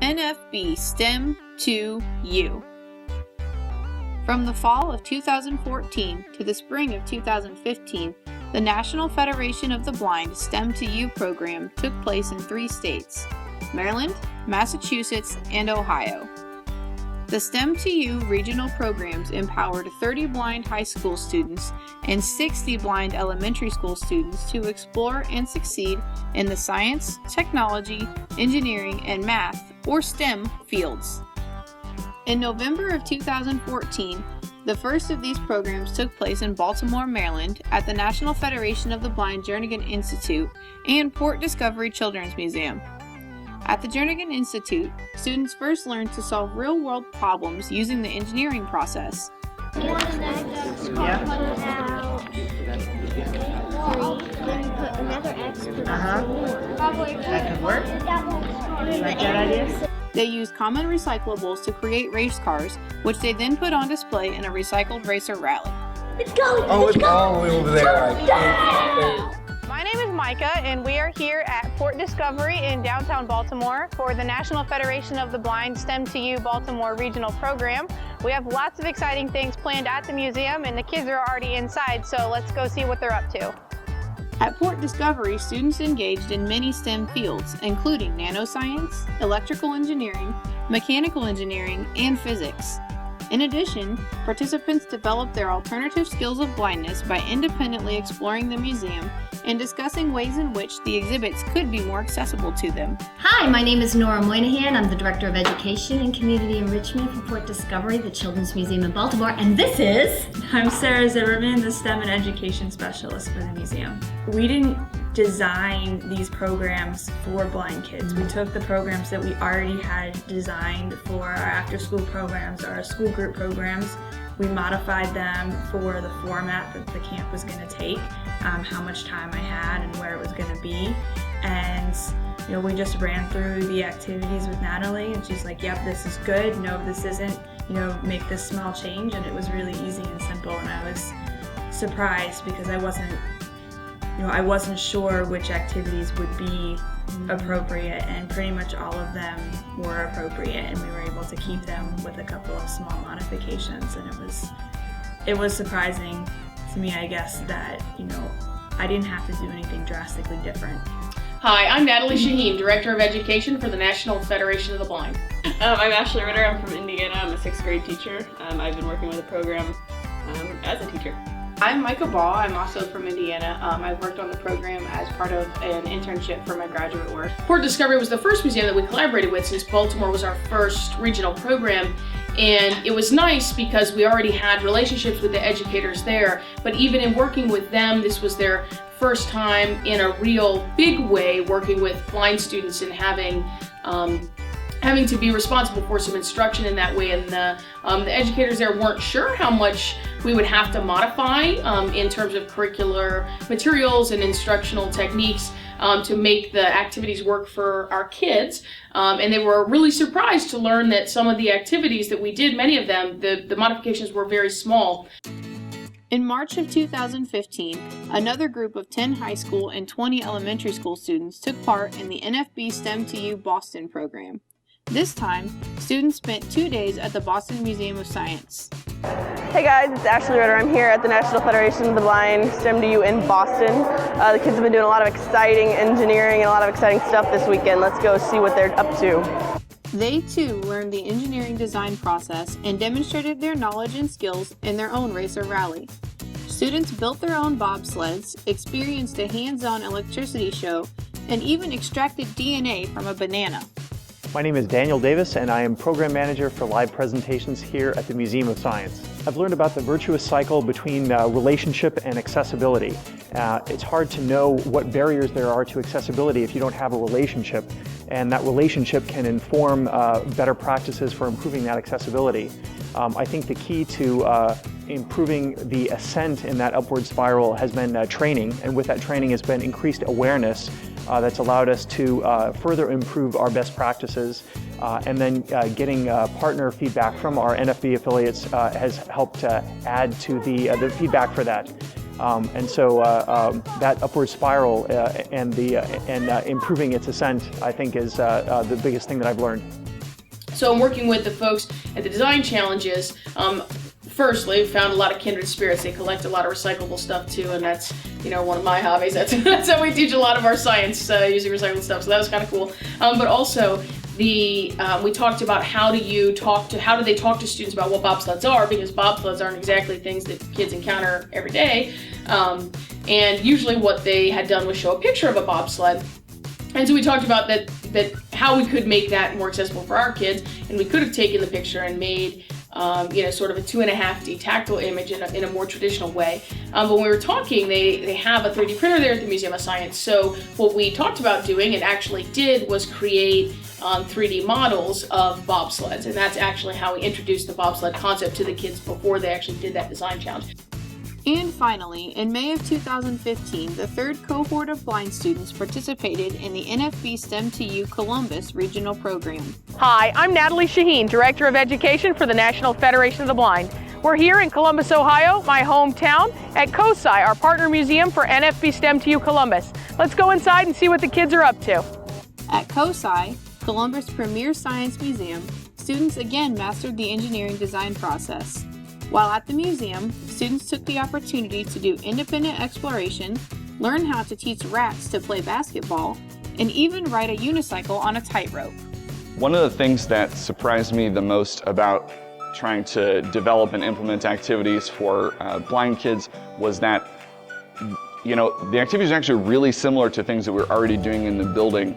NFB STEM to You. From the fall of 2014 to the spring of 2015, the National Federation of the Blind STEM to You program took place in 3 states: Maryland, Massachusetts, and Ohio. The STEM to You regional programs empowered 30 blind high school students and 60 blind elementary school students to explore and succeed in the science, technology, engineering, and math, or STEM, fields. In November of 2014, the first of these programs took place in Baltimore, Maryland, at the National Federation of the Blind Jernigan Institute and Port Discovery Children's Museum. At the Jernigan Institute, students first learned to solve real-world problems using the engineering process. Then you put another X. That could work. Like that idea? They used common recyclables to create race cars, which they then put on display in a recycled racer rally. It's going! Oh, it's all the way over there. My name is Micah, and we are here at Port Discovery in downtown Baltimore for the National Federation of the Blind STEM to You Baltimore Regional Program. We have lots of exciting things planned at the museum, and the kids are already inside, so let's go see what they're up to. At Port Discovery, students engaged in many STEM fields, including nanoscience, electrical engineering, mechanical engineering, and physics. In addition, participants developed their alternative skills of blindness by independently exploring the museum and discussing ways in which the exhibits could be more accessible to them. Hi, my name is Nora Moynihan. I'm the Director of Education and Community Enrichment for Port Discovery, the Children's Museum in Baltimore, and this is... I'm Sarah Zimmerman, the STEM and Education Specialist for the museum. We didn't design these programs for blind kids. We took the programs that we already had designed for our after-school programs, our school group programs. We modified them for the format that the camp was going to take, how much time I had and where it was going to be. And we just ran through the activities with Natalie, and she's like, yep, this is good, no, this isn't, make this small change. And it was really easy and simple, and I was surprised because I wasn't sure which activities would be appropriate, and pretty much all of them were appropriate, and we were able to keep them with a couple of small modifications. And it was surprising to me, I guess, that I didn't have to do anything drastically different. Hi, I'm Natalie Shaheen, Director of Education for the National Federation of the Blind. I'm Ashley Ritter. I'm from Indiana. I'm a 6th grade teacher. I've been working with the program as a teacher. I'm Micah Ball. I'm also from Indiana. I've worked on the program as part of an internship for my graduate work. Port Discovery was the first museum that we collaborated with since Baltimore was our first regional program. And it was nice because we already had relationships with the educators there, but even in working with them, this was their first time in a real big way working with blind students and having to be responsible for some instruction in that way. And the educators there weren't sure how much we would have to modify in terms of curricular materials and instructional techniques to make the activities work for our kids. And they were really surprised to learn that some of the activities that we did, many of them, the modifications were very small. In March of 2015, another group of 10 high school and 20 elementary school students took part in the NFB STEM to You Boston program. This time, students spent 2 days at the Boston Museum of Science. Hey guys, it's Ashley Ritter. I'm here at the National Federation of the Blind STEM to You in Boston. The kids have been doing a lot of exciting engineering and a lot of exciting stuff this weekend. Let's go see what they're up to. They too learned the engineering design process and demonstrated their knowledge and skills in their own racer rally. Students built their own bobsleds, experienced a hands-on electricity show, and even extracted DNA from a banana. My name is Daniel Davis, and I am Program Manager for Live Presentations here at the Museum of Science. I've learned about the virtuous cycle between relationship and accessibility. It's hard to know what barriers there are to accessibility if you don't have a relationship, and that relationship can inform better practices for improving that accessibility. I think the key to improving the ascent in that upward spiral has been training, and with that training has been increased awareness that's allowed us to further improve our best practices, and then getting partner feedback from our NFB affiliates has helped add to the feedback for that. And so that upward spiral and improving its ascent, I think, is the biggest thing that I've learned. So I'm working with the folks at the design challenges. Firstly, found a lot of kindred spirits. They collect a lot of recyclable stuff too, and that's, you know, one of my hobbies. That's how we teach a lot of our science, using recycled stuff. So that was kind of cool. But also, we talked about how do they talk to students about what bobsleds are, because bobsleds aren't exactly things that kids encounter every day. And usually what they had done was show a picture of a bobsled. And so we talked about that how we could make that more accessible for our kids, and we could have taken the picture and made sort of a 2.5D tactile image in a more traditional way. But when we were talking, they have a 3D printer there at the Museum of Science. So what we talked about doing and actually did was create 3D models of bobsleds. And that's actually how we introduced the bobsled concept to the kids before they actually did that design challenge. And finally, in May of 2015, the third cohort of blind students participated in the NFB STEM2U Columbus Regional Program. Hi, I'm Natalie Shaheen, Director of Education for the National Federation of the Blind. We're here in Columbus, Ohio, my hometown, at COSI, our partner museum for NFB STEM2U Columbus. Let's go inside and see what the kids are up to. At COSI, Columbus' premier science museum, students again mastered the engineering design process. While at the museum, students took the opportunity to do independent exploration, learn how to teach rats to play basketball, and even ride a unicycle on a tightrope. One of the things that surprised me the most about trying to develop and implement activities for blind kids was that, you know, the activities are actually really similar to things that we're already doing in the building.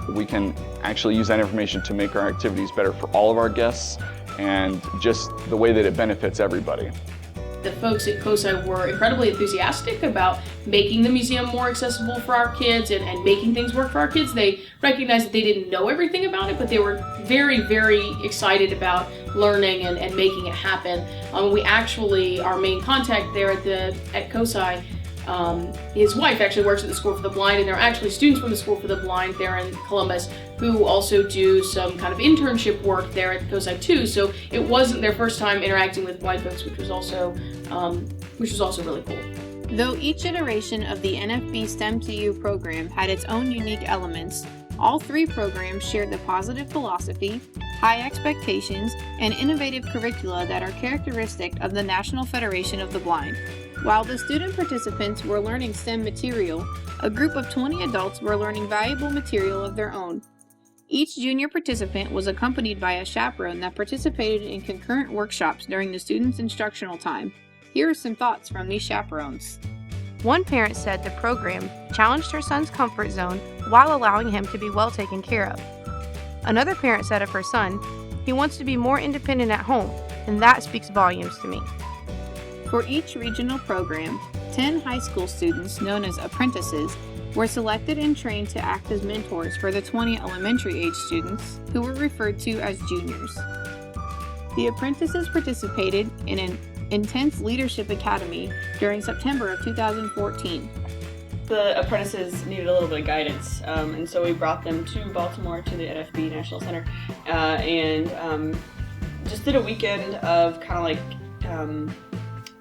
We can actually use that information to make our activities better for all of our guests, and just the way that it benefits everybody. The folks at COSI were incredibly enthusiastic about making the museum more accessible for our kids and making things work for our kids. They recognized that they didn't know everything about it, but they were very, very excited about learning and making it happen. We actually, our main contact there at COSI, his wife actually works at the School for the Blind, and there are actually students from the School for the Blind there in Columbus who also do some kind of internship work there at COSI too. So it wasn't their first time interacting with blind folks, which was also really cool. Though each iteration of the NFB STEM2U program had its own unique elements, all three programs shared the positive philosophy, high expectations, and innovative curricula that are characteristic of the National Federation of the Blind. While the student participants were learning STEM material, a group of 20 adults were learning valuable material of their own. Each junior participant was accompanied by a chaperone that participated in concurrent workshops during the students' instructional time. Here are some thoughts from these chaperones. One parent said the program challenged her son's comfort zone while allowing him to be well taken care of. Another parent said of her son, he wants to be more independent at home, and that speaks volumes to me. For each regional program, 10 high school students, known as apprentices, were selected and trained to act as mentors for the 20 elementary age students, who were referred to as juniors. The apprentices participated in an intense leadership academy during September of 2014. The apprentices needed a little bit of guidance, and so we brought them to Baltimore to the NFB National Center and just did a weekend of kind of like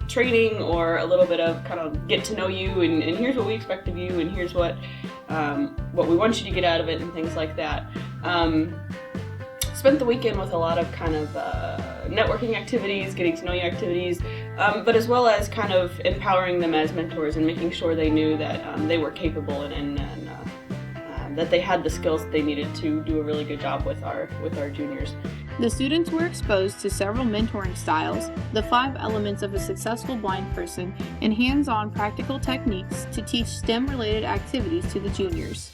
training, or a little bit of kind of get to know you, and here's what we expect of you, and here's what we want you to get out of it, and things like that. Spent the weekend with a lot of kind of networking activities, getting to know you activities, but as well as kind of empowering them as mentors and making sure they knew that they were capable and that they had the skills that they needed to do a really good job with our juniors. The students were exposed to several mentoring styles, the 5 elements of a successful blind person, and hands-on practical techniques to teach STEM-related activities to the juniors.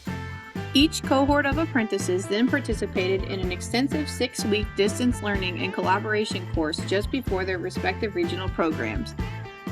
Each cohort of apprentices then participated in an extensive 6-week distance learning and collaboration course just before their respective regional programs.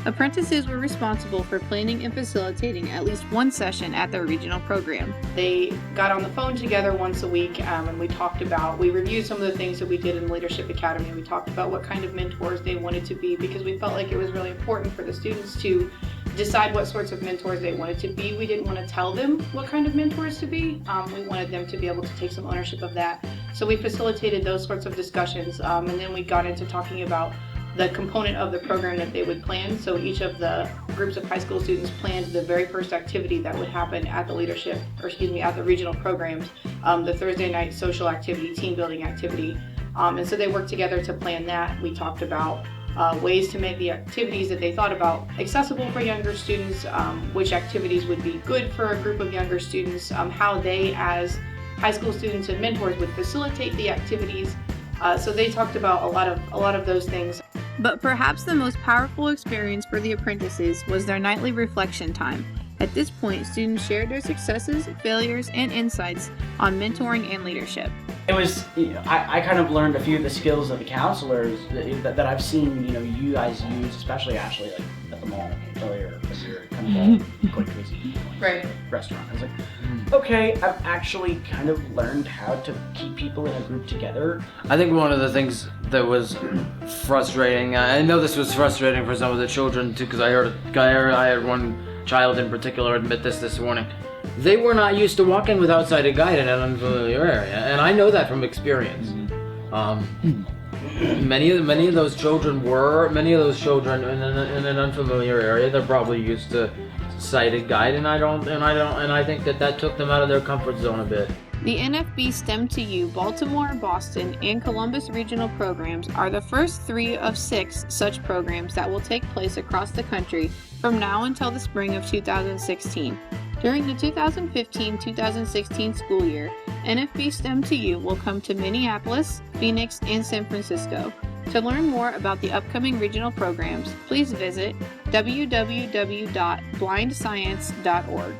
Apprentices were responsible for planning and facilitating at least one session at their regional program. They got on the phone together once a week and we reviewed some of the things that we did in the Leadership Academy. We talked about what kind of mentors they wanted to be, because we felt like it was really important for the students to decide what sorts of mentors they wanted to be. We didn't want to tell them what kind of mentors to be. We wanted them to be able to take some ownership of that. So we facilitated those sorts of discussions, and then we got into talking about the component of the program that they would plan. So each of the groups of high school students planned the very first activity that would happen at the at the regional programs, the Thursday night social activity, team building activity. And so they worked together to plan that. We talked about ways to make the activities that they thought about accessible for younger students, which activities would be good for a group of younger students, how they as high school students and mentors would facilitate the activities. So they talked about a lot of those things. But perhaps the most powerful experience for the apprentices was their nightly reflection time. At this point, students shared their successes, failures, and insights on mentoring and leadership. It was, I kind of learned a few of the skills of the counselors that I've seen, you guys use, especially Ashley, like at the mall earlier this year, kind of all quick visit, right, restaurant. I was like, okay, I've actually kind of learned how to keep people in a group together. I think one of the things that was frustrating, I know this was frustrating for some of the children too, because I had one child in particular admit this morning. They were not used to walking with outside a guide in an unfamiliar area, and I know that from experience. Many of those children in an unfamiliar area. They're probably used to sighted guide, and I think that took them out of their comfort zone a bit. The NFB STEM to You Baltimore, Boston, and Columbus regional programs are the first 3 of 6 such programs that will take place across the country from now until the spring of 2016. During the 2015-2016 school year, NFB STEM to You will come to Minneapolis, Phoenix, and San Francisco. To learn more about the upcoming regional programs, please visit www.blindscience.org.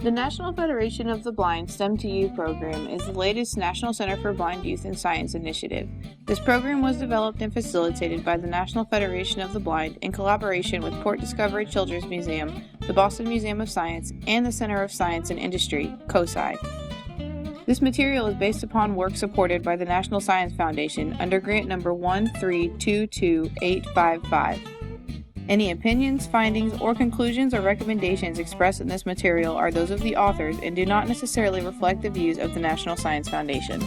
The National Federation of the Blind STEM to You program is the latest National Center for Blind Youth in Science initiative. This program was developed and facilitated by the National Federation of the Blind in collaboration with Port Discovery Children's Museum, the Boston Museum of Science, and the Center of Science and Industry, COSI. This material is based upon work supported by the National Science Foundation under grant number 1322855. Any opinions, findings, or conclusions or recommendations expressed in this material are those of the authors and do not necessarily reflect the views of the National Science Foundation.